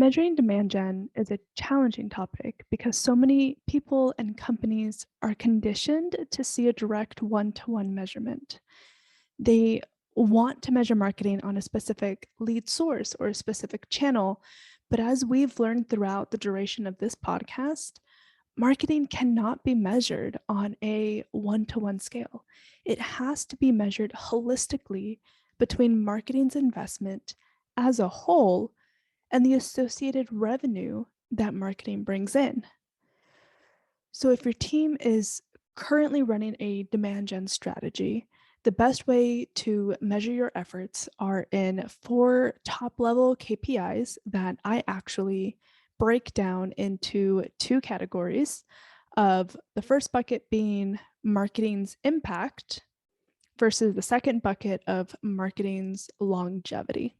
Measuring demand gen is a challenging topic because so many people and companies are conditioned to see a direct one-to-one measurement. They want to measure marketing on a specific lead source or a specific channel, but as we've learned throughout the duration of this podcast, marketing cannot be measured on a one-to-one scale. It has to be measured holistically between marketing's investment as a whole and the associated revenue that marketing brings in. So if your team is currently running a demand gen strategy, the best way to measure your efforts are in 4 top-level KPIs that I actually break down into 2 categories of the first bucket being marketing's impact versus the second bucket of marketing's longevity.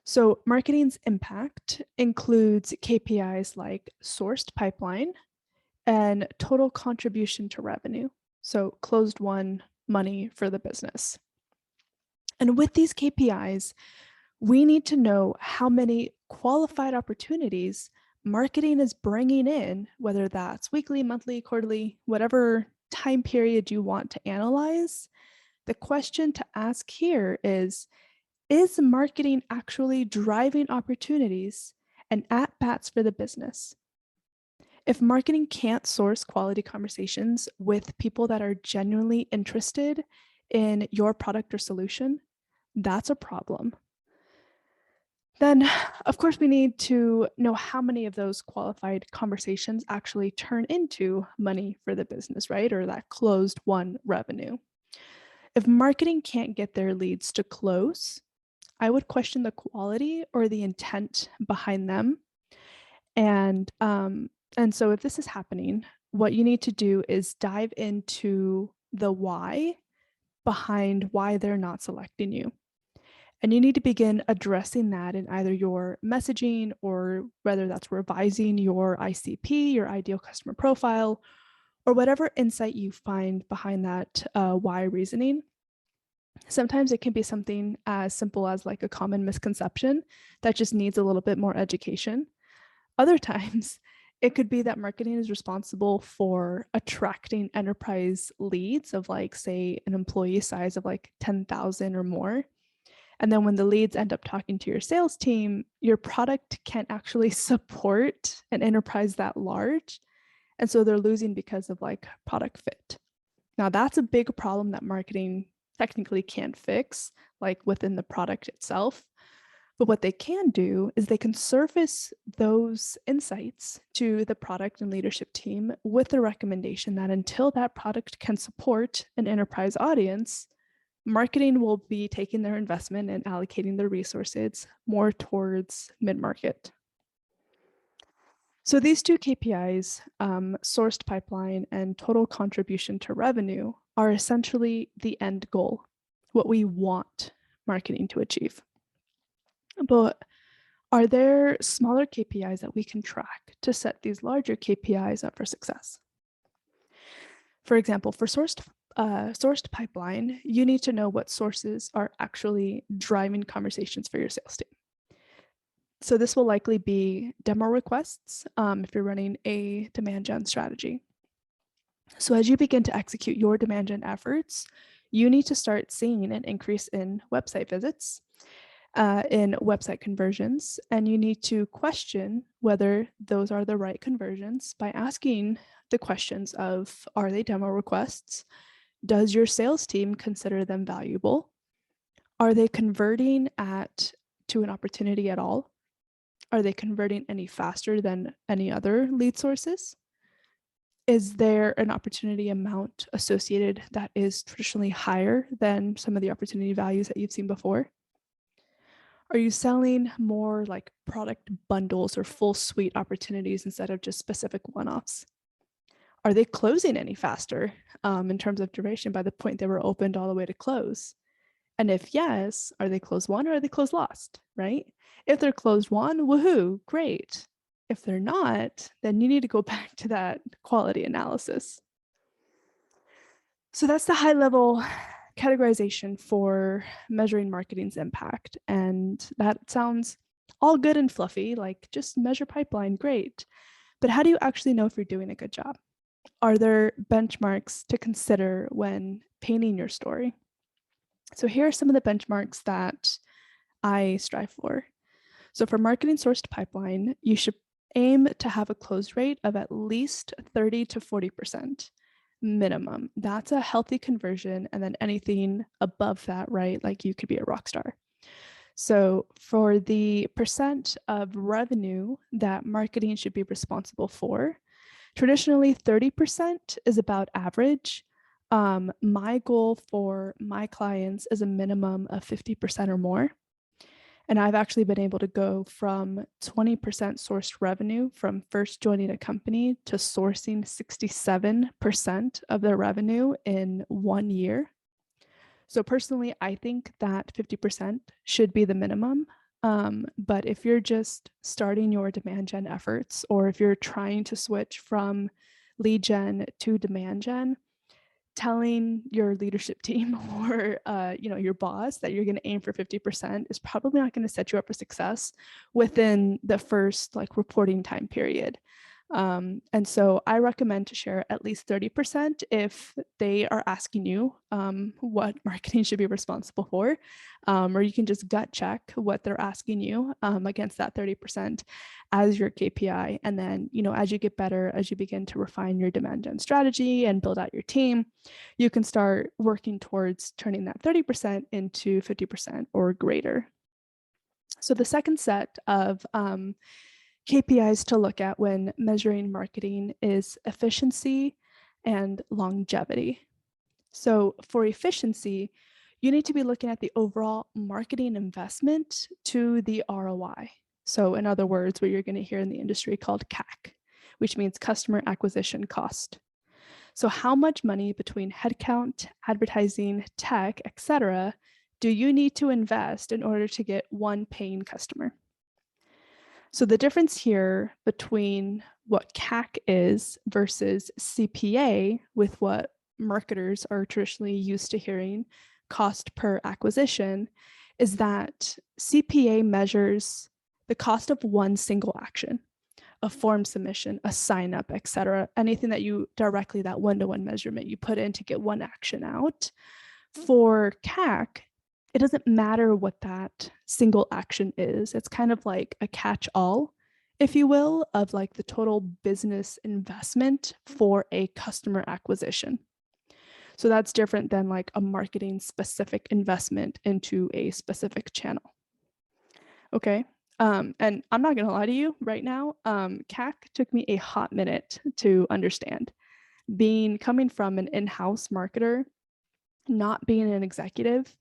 So marketing's impact includes KPIs like sourced pipeline and total contribution to revenue. So closed won money for the business. And with these KPIs, we need to know how many qualified opportunities marketing is bringing in, whether that's weekly, monthly, quarterly, whatever time period you want to analyze. The question to ask here is marketing actually driving opportunities and at-bats for the business? If marketing can't source quality conversations with people that are genuinely interested in your product or solution, that's a problem. Then, of course, we need to know how many of those qualified conversations actually turn into money for the business, right? Or that closed won revenue. If marketing can't get their leads to close, I would question the quality or the intent behind them. And so if this is happening, what you need to do is dive into the why behind why they're not selecting you. And you need to begin addressing that in either your messaging or whether that's revising your ICP, your ideal customer profile, or whatever insight you find behind that why reasoning. Sometimes it can be something as simple as like a common misconception that just needs a little bit more education. Other times, it could be that marketing is responsible for attracting enterprise leads of like, say, an employee size of like 10,000 or more. And then when the leads end up talking to your sales team, your product can't actually support an enterprise that large. And so they're losing because of like product fit. Now that's a big problem that marketing technically can't fix, like within the product itself. But what they can do is they can surface those insights to the product and leadership team with the recommendation that until that product can support an enterprise audience, marketing will be taking their investment and allocating their resources more towards mid-market. So these 2 KPIs, sourced pipeline and total contribution to revenue, are essentially the end goal, what we want marketing to achieve. But are there smaller KPIs that we can track to set these larger KPIs up for success? For example, for sourced pipeline, you need to know what sources are actually driving conversations for your sales team. So this will likely be demo requests if you're running a demand gen strategy. So as you begin to execute your demand gen efforts, you need to start seeing an increase in website visits, in website conversions, and you need to question whether those are the right conversions by asking the questions of, are they demo requests? Does your sales team consider them valuable? Are they converting to an opportunity at all? Are they converting any faster than any other lead sources? Is there an opportunity amount associated that is traditionally higher than some of the opportunity values that you've seen before? Are you selling more like product bundles or full suite opportunities instead of just specific one-offs? Are they closing any faster in terms of duration by the point they were opened all the way to close? And if yes, are they closed won or are they closed lost, right? If they're closed won, woohoo, great. If they're not, then you need to go back to that quality analysis. So that's the high level categorization for measuring marketing's impact. And that sounds All good and fluffy, like just measure pipeline, great. But how do you actually know if you're doing a good job? Are there benchmarks to consider when painting your story? So here are some of the benchmarks that I strive for. So for marketing sourced pipeline, you should aim to have a close rate of at least 30 to 40% minimum. That's a healthy conversion. And then anything above that, right? Like you could be a rock star. So for the percent of revenue that marketing should be responsible for, traditionally 30% is about average. My goal for my clients is a minimum of 50% or more. And I've actually been able to go from 20% sourced revenue from first joining a company to sourcing 67% of their revenue in 1 year. So personally, I think that 50% should be the minimum. But if you're just starting your demand gen efforts, or if you're trying to switch from lead gen to demand gen, telling your leadership team or your boss that you're going to aim for 50% is probably not going to set you up for success within the first like reporting time period. And so I recommend to share at least 30% if they are asking you what marketing should be responsible for, or you can just gut check what they're asking you against that 30% as your KPI. And then, as you get better, as you begin to refine your demand gen strategy and build out your team, you can start working towards turning that 30% into 50% or greater. So the second set of KPIs to look at when measuring marketing is efficiency and longevity. So for efficiency, you need to be looking at the overall marketing investment to the ROI. So in other words, what you're going to hear in the industry called CAC, which means customer acquisition cost. So how much money between headcount, advertising, tech, etc., do you need to invest in order to get one paying customer? So the difference here between what CAC is versus CPA, with what marketers are traditionally used to hearing, cost per acquisition, is that CPA measures the cost of one single action, a form submission, a sign up, etc. Anything that you directly, that one-to-one measurement you put in to get one action out. For CAC, it doesn't matter what that single action is. It's kind of like a catch-all, if you will, of like the total business investment for a customer acquisition. So that's different than like a marketing specific investment into a specific channel. Okay. And I'm not going to lie to you right now. CAC took me a hot minute to understand. Coming from an in-house marketer, not being an executive,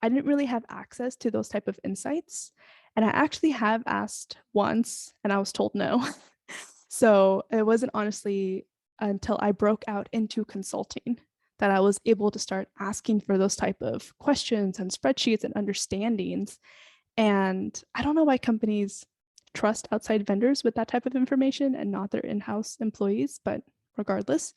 I didn't really have access to those type of insights. And I actually have asked once and I was told no. So it wasn't honestly until I broke out into consulting that I was able to start asking for those type of questions and spreadsheets and understandings. And I don't know why companies trust outside vendors with that type of information and not their in-house employees, but regardless,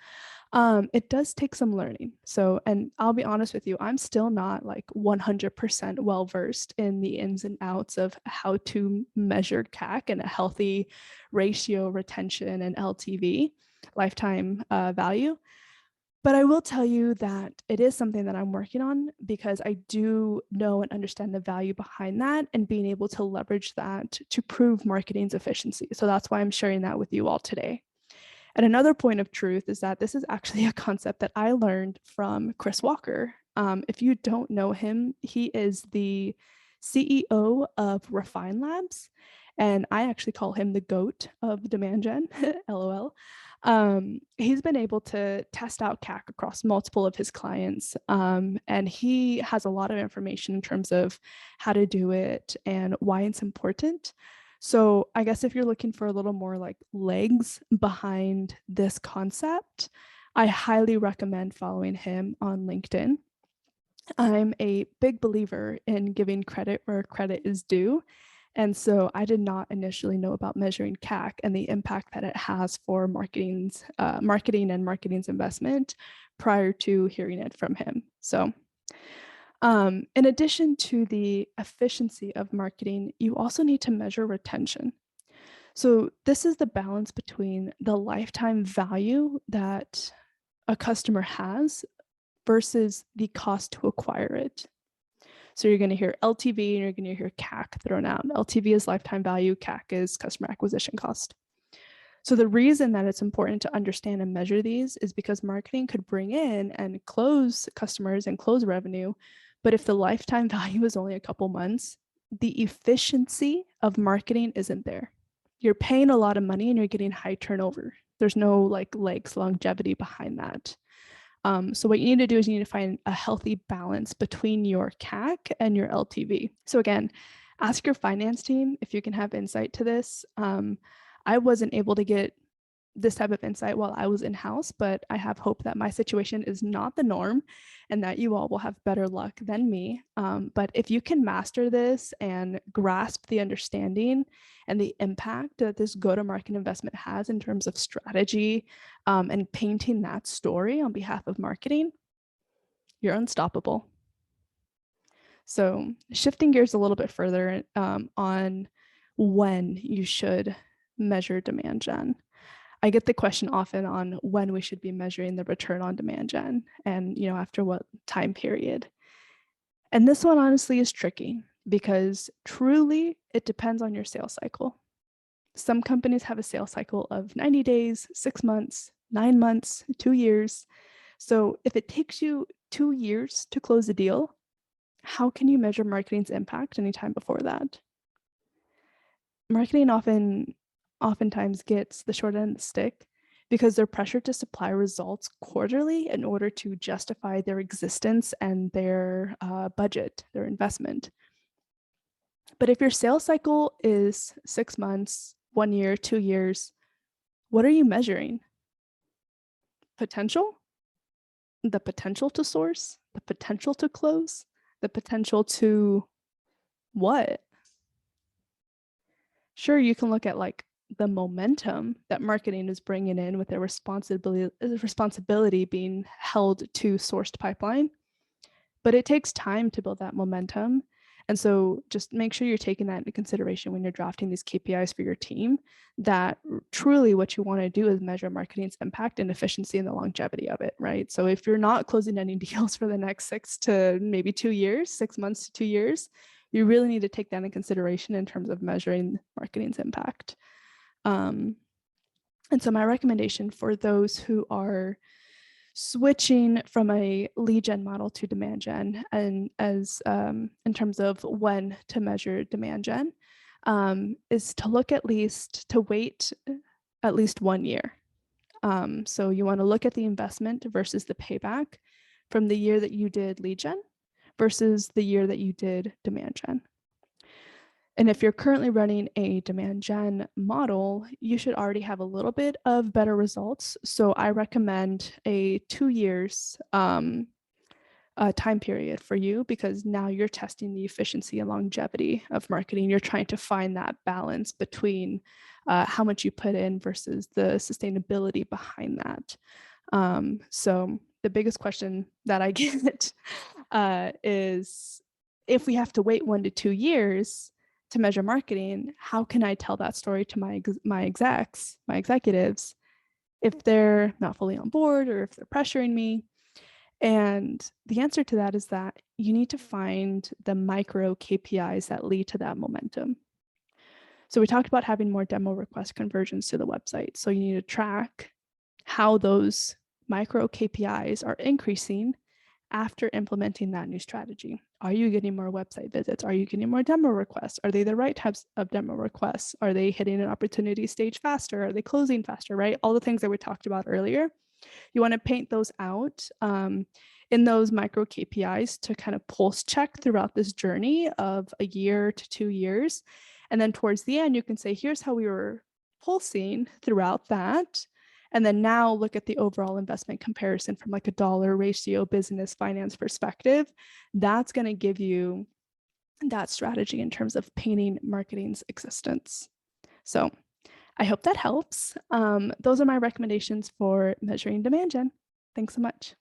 it does take some learning. So, and I'll be honest with you, I'm still not like 100% well-versed in the ins and outs of how to measure CAC and a healthy ratio, retention, and LTV, lifetime value. But I will tell you that it is something that I'm working on because I do know and understand the value behind that and being able to leverage that to prove marketing's efficiency. So that's why I'm sharing that with you all today. And another point of truth is that this is actually a concept that I learned from Chris Walker. If you don't know him, he is the CEO of Refine Labs. And I actually call him the GOAT of demand gen, LOL. He's been able to test out CAC across multiple of his clients. And he has a lot of information in terms of how to do it and why it's important. So I guess if you're looking for a little more like legs behind this concept, I highly recommend following him on LinkedIn. I'm a big believer in giving credit where credit is due. And so I did not initially know about measuring CAC and the impact that it has for marketing and marketing's investment prior to hearing it from him. So In addition to the efficiency of marketing, you also need to measure retention. So this is the balance between the lifetime value that a customer has versus the cost to acquire it. So you're going to hear LTV and you're going to hear CAC thrown out. LTV is lifetime value, CAC is customer acquisition cost. So the reason that it's important to understand and measure these is because marketing could bring in and close customers and close revenue. But if the lifetime value is only a couple months, the efficiency of marketing isn't there. You're paying a lot of money and you're getting high turnover. There's no like legs, longevity behind that. So what you need to do is you need to find a healthy balance between your CAC and your LTV. So again, ask your finance team if you can have insight to this. I wasn't able to get this type of insight while I was in-house, but I have hope that my situation is not the norm and that you all will have better luck than me. But if you can master this and grasp the understanding and the impact that this go-to-market investment has in terms of strategy and painting that story on behalf of marketing, you're unstoppable. So shifting gears a little bit further on when you should measure demand gen. I get the question often on when we should be measuring the return on demand gen and, after what time period. And this one honestly is tricky because truly it depends on your sales cycle. Some companies have a sales cycle of 90 days, 6 months, 9 months, 2 years. So if it takes you 2 years to close a deal, how can you measure marketing's impact anytime before that? Marketing oftentimes gets the short end of the stick because they're pressured to supply results quarterly in order to justify their existence and their budget, their investment. But if your sales cycle is 6 months, 1 year, 2 years, what are you measuring? Potential? The potential to source? The potential to close? The potential to what? Sure, you can look at like the momentum that marketing is bringing in with their responsibility being held to sourced pipeline, but it takes time to build that momentum. And so just make sure you're taking that into consideration when you're drafting these KPIs for your team, that truly what you want to do is measure marketing's impact and efficiency and the longevity of it, right? So if you're not closing any deals for the next 6 to maybe 2 years, 6 months to 2 years, you really need to take that into consideration in terms of measuring marketing's impact. And so my recommendation for those who are switching from a lead gen model to demand gen, and as in terms of when to measure demand gen, is to wait at least 1 year. So you want to look at the investment versus the payback from the year that you did lead gen versus the year that you did demand gen. And if you're currently running a demand gen model, you should already have a little bit of better results. So I recommend a 2 years time period for you, because now you're testing the efficiency and longevity of marketing. You're trying to find that balance between how much you put in versus the sustainability behind that. So the biggest question that I get is, if we have to wait 1 to 2 years to measure marketing, how can I tell that story to my executives, if they're not fully on board or if they're pressuring me? And the answer to that is that you need to find the micro KPIs that lead to that momentum. So we talked about having more demo request conversions to the website. So you need to track how those micro KPIs are increasing after implementing that new strategy. Are you getting more website visits? Are you getting more demo requests? Are they the right types of demo requests? Are they hitting an opportunity stage faster? Are they closing faster, right? All the things that we talked about earlier. You want to paint those out in those micro KPIs to kind of pulse check throughout this journey of a year to 2 years. And then towards the end, you can say, here's how we were pulsing throughout that. And then now look at the overall investment comparison from like a dollar ratio business finance perspective. That's going to give you that strategy in terms of painting marketing's existence. So I hope that helps. Those are my recommendations for measuring demand gen. Thanks so much.